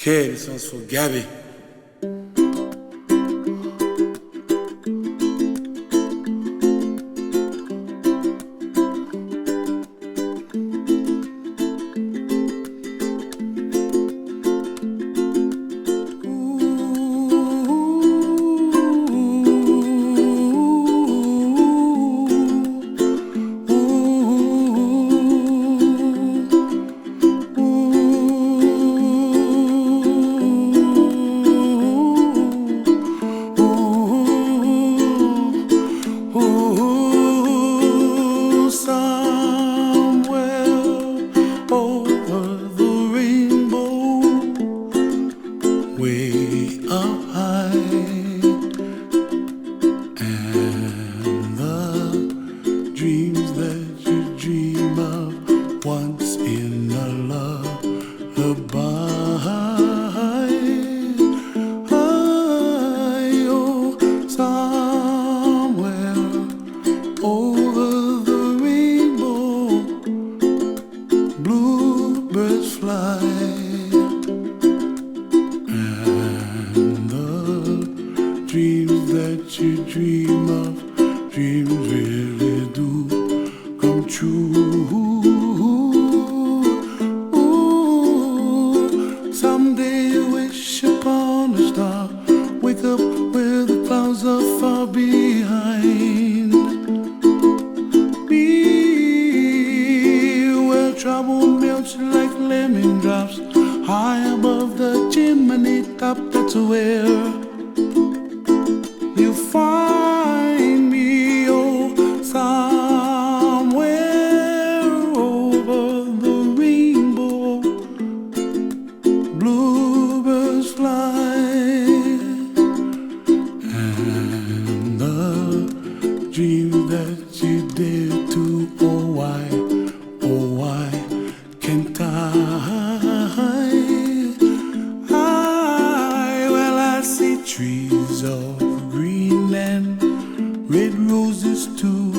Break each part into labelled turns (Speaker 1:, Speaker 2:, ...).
Speaker 1: Okay, this one's for Gabby.
Speaker 2: Way up high, and the dreams that you dream of once in a lullaby. Oh, somewhere over the rainbow, bluebirds fly. Dreams that you dream of, dreams really do come true. Ooh, someday you wish upon a star, wake up where the clouds are far behind. Be where trouble melts like lemon drops, high above the chimney top. That's where you find me, oh, somewhere over the rainbow, bluebirds fly, and the dreams that you dare to, oh why can't well, I see trees of green and red roses too.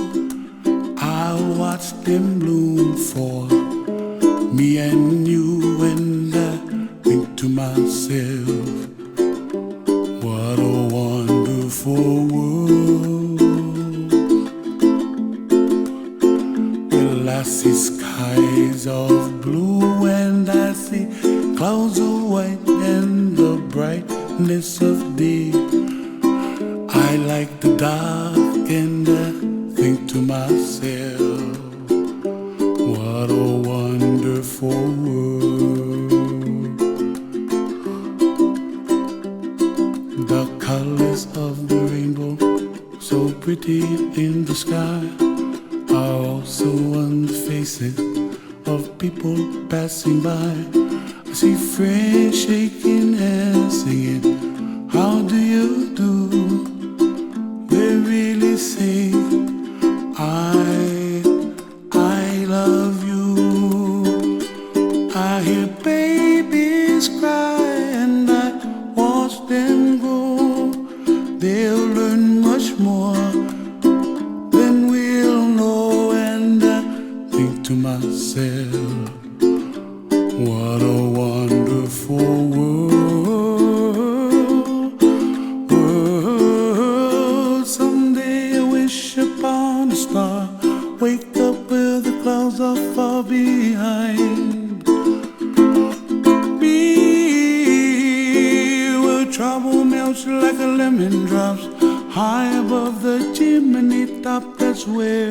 Speaker 2: I'll watch them bloom for me and you, and I think to myself, what a wonderful world. Well, I see skies of blue and I see clouds of white and the brightness of day. I like the dark and I think to myself, what a wonderful world. The colors of the rainbow, so pretty in the sky, are also on the faces of people passing by. I see friends shaking hands singing, how do you do? They really say, I love you. I hear babies cry and I watch them grow. They'll learn much more than we'll know, and I think to myself, what a wonderful world. Someday I wish upon a star, wake up where the clouds are far behind. Be where trouble melts like a lemon drops, high above the chimney top. That's where